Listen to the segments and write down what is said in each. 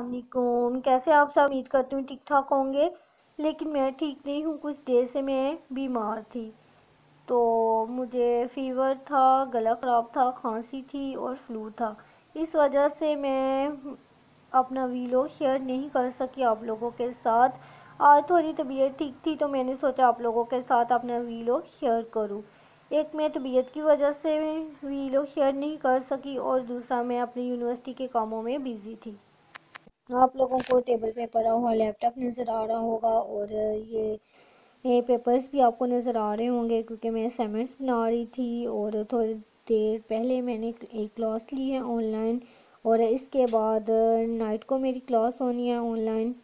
वालेकुम। कैसे आप सब? उम्मीद करती हूँ ठीक ठाक होंगे। लेकिन मैं ठीक नहीं हूँ, कुछ देर से मैं बीमार थी। तो मुझे फीवर था, गला ख़राब था, खांसी थी और फ्लू था। इस वजह से मैं अपना वीलॉग शेयर नहीं कर सकी आप लोगों के साथ। आज थोड़ी तबीयत ठीक थी तो मैंने सोचा आप लोगों के साथ अपना वीलॉग शेयर करूं। एक मैं तबीयत की वजह से वीलॉग शेयर नहीं कर सकी और दूसरा मैं अपनी यूनिवर्सिटी के कामों में बिज़ी थी। आप लोगों को टेबल पे पड़ा हुआ लैपटॉप नज़र आ रहा होगा और ये पेपर्स भी आपको नज़र आ रहे होंगे क्योंकि मैं असाइनमेंट्स बना रही थी। और थोड़ी देर पहले मैंने एक क्लास ली है ऑनलाइन और इसके बाद नाइट को मेरी क्लास होनी है ऑनलाइन।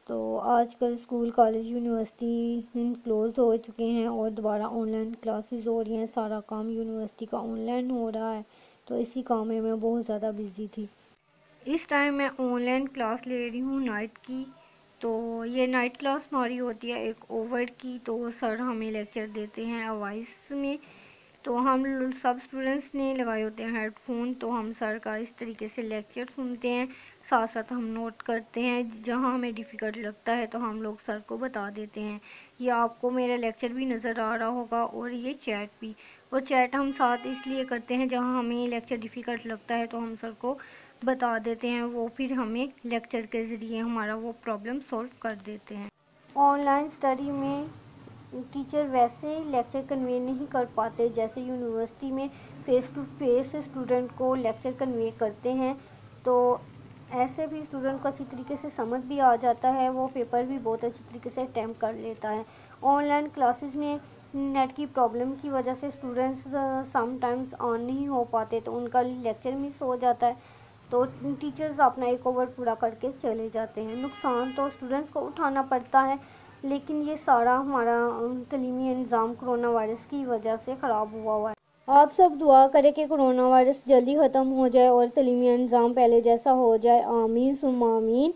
तो आजकल स्कूल कॉलेज यूनिवर्सिटी क्लोज़ हो चुके हैं और दोबारा ऑनलाइन क्लासेस हो रही हैं। सारा काम यूनिवर्सिटी का ऑनलाइन हो रहा है, तो इसी काम में मैं बहुत ज़्यादा बिज़ी थी। इस टाइम मैं ऑनलाइन क्लास ले रही हूँ नाइट की। तो ये नाइट क्लास हमारी होती है एक ओवर की। तो सर हमें लेक्चर देते हैं वॉइस में। तो हम सब स्टूडेंट्स ने लगाए होते हैं हेडफोन। तो हम सर का इस तरीके से लेक्चर सुनते हैं, साथ साथ हम नोट करते हैं। जहाँ हमें डिफ़िकल्ट लगता है तो हम लोग सर को बता देते हैं। ये आपको मेरा लेक्चर भी नज़र आ रहा होगा और ये चैट भी। और चैट हम साथ इसलिए करते हैं, जहाँ हमें लेक्चर डिफ़िकल्ट लगता है तो हम सर को बता देते हैं, वो फिर हमें लेक्चर के ज़रिए हमारा वो प्रॉब्लम सॉल्व कर देते हैं। ऑनलाइन स्टडी में टीचर वैसे लेक्चर कन्वे नहीं कर पाते जैसे यूनिवर्सिटी में फ़ेस टू फेस स्टूडेंट को लेक्चर कन्वे करते हैं। तो ऐसे भी स्टूडेंट को अच्छी तरीके से समझ भी आ जाता है, वो पेपर भी बहुत अच्छी तरीके से अटैम्प्ट कर लेता है। ऑनलाइन क्लासेस में नेट की प्रॉब्लम की वजह से स्टूडेंट्स समटाइम्स ऑन नहीं हो पाते, तो उनका लेक्चर मिस हो जाता है। तो टीचर्स अपना एक ओवर पूरा करके चले जाते हैं। नुकसान तो स्टूडेंट्स को उठाना पड़ता है, लेकिन ये सारा हमारा तलीमी निज़ाम कोरोना वायरस की वजह से ख़राब हुआ है। आप सब दुआ करें कि कोरोना वायरस जल्दी ख़त्म हो जाए और तलीमी निज़ाम पहले जैसा हो जाए। आमीन सुम्मा आमीन।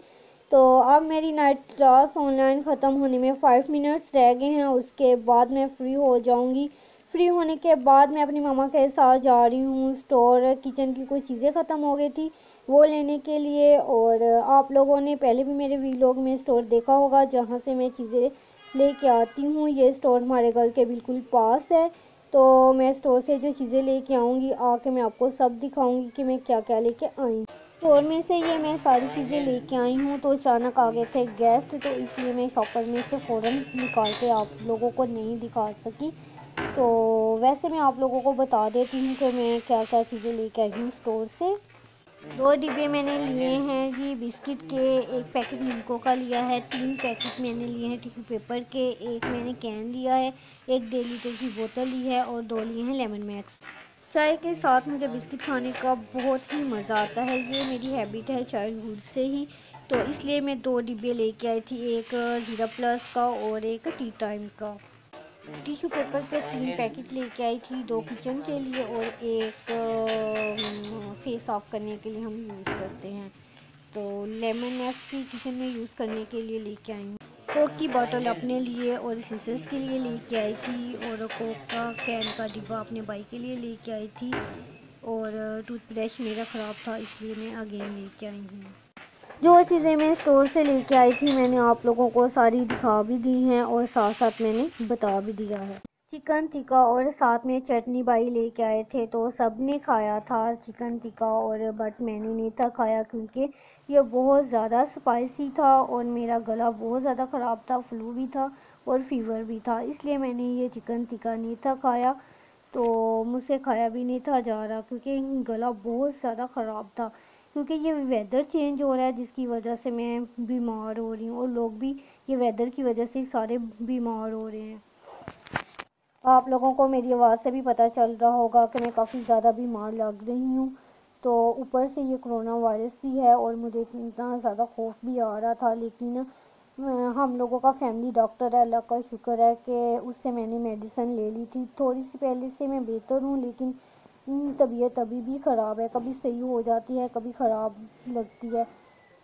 तो अब मेरी नाइट क्लास ऑनलाइन ख़त्म होने में 5 मिनट्स रह गए हैं, उसके बाद मैं फ्री हो जाऊंगी। फ्री होने के बाद मैं अपनी मामा के साथ जा रही हूँ स्टोर। किचन की कोई चीज़ें ख़त्म हो गई थी वो लेने के लिए। और आप लोगों ने पहले भी मेरे वीलॉग में स्टोर देखा होगा जहाँ से मैं चीज़ें लेके आती हूँ। ये स्टोर हमारे घर के बिल्कुल पास है। तो मैं स्टोर से जो चीज़ें लेके आऊँगी आके मैं आपको सब दिखाऊँगी कि मैं क्या क्या लेके आई। स्टोर में से ये मैं सारी चीज़ें लेके आई हूँ। तो अचानक आ गए थे गेस्ट, तो इसलिए मैं शॉपर में से फ़ौरन निकाल के आप लोगों को नहीं दिखा सकी। तो वैसे मैं आप लोगों को बता देती हूँ कि मैं क्या क्या चीज़ें लेके आई हूँ स्टोर से। 2 डिब्बे मैंने लिए हैं जी बिस्किट के, एक पैकेट मिल्को का लिया है, 3 पैकेट मैंने लिए हैं टिश्यू पेपर के, एक मैंने कैन लिया है, एक 1.5 लीटर की बोतल ली है और 2 लिए हैं लेमन मैक्स। चाय के साथ मुझे बिस्किट खाने का बहुत ही मज़ा आता है, ये मेरी हैबिट है चाइल्डहुड से ही। तो इसलिए मैं 2 डिब्बे लेके आई थी, एक ज़ीरा प्लस का और एक टी टाइम का। टिश्यू पेपर के 3 पैकेट लेके आई थी, 2 किचन के लिए और एक फेस साफ करने के लिए हम यूज़ करते हैं। तो लेमन एस भी किचन में यूज़ करने के लिए लेके आई हूँ। कोक की बोतल अपने लिए और सिसर्स के लिए लेके आई थी, और कोक का कैन का डिब्बा अपने भाई के लिए लेके आई थी। और टूथब्रश मेरा ख़राब था इसलिए मैं अगेन लेके आई हूँ। जो चीज़ें मैं स्टोर से लेके आई थी मैंने आप लोगों को सारी दिखा भी दी हैं और साथ साथ मैंने बता भी दिया है। चिकन टिक्का और साथ में चटनी भाई लेके आए थे, तो सब ने खाया था चिकन टिक्का, और बट मैंने नहीं था खाया क्योंकि ये बहुत ज़्यादा स्पाइसी था और मेरा गला बहुत ज़्यादा ख़राब था, फ्लू भी था और फीवर भी था, इसलिए मैंने ये चिकन टिक्का नहीं था खाया। तो मुझसे खाया भी नहीं था जा रहा क्योंकि गला बहुत ज़्यादा ख़राब था, क्योंकि ये वेदर चेंज हो रहा है जिसकी वजह से मैं बीमार हो रही हूँ और लोग भी ये वेदर की वजह से सारे बीमार हो रहे हैं। आप लोगों को मेरी आवाज़ से भी पता चल रहा होगा कि मैं काफ़ी ज़्यादा बीमार लग रही हूँ। तो ऊपर से ये कोरोना वायरस भी है और मुझे इतना ज़्यादा खौफ भी आ रहा था, लेकिन हम लोगों का फैमिली डॉक्टर है, अल्लाह का शुक्र है कि उससे मैंने मेडिसिन ले ली थी। थोड़ी सी पहले से मैं बेहतर हूँ, लेकिन तबीयत अभी भी ख़राब है, कभी सही हो जाती है कभी ख़राब लगती है।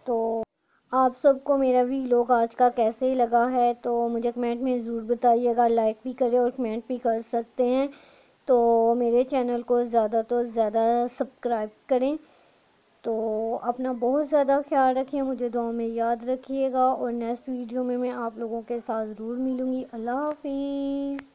तो आप सबको मेरा वीलॉग आज का कैसे लगा है तो मुझे कमेंट में ज़रूर बताइएगा। लाइक भी करें और कमेंट भी कर सकते हैं। तो मेरे चैनल को ज़्यादा तो ज़्यादा सब्सक्राइब करें। तो अपना बहुत ज़्यादा ख्याल रखिए, मुझे दुआ में याद रखिएगा और नेक्स्ट वीडियो में मैं आप लोगों के साथ ज़रूर मिलूँगी। अल्लाह हाफिज़।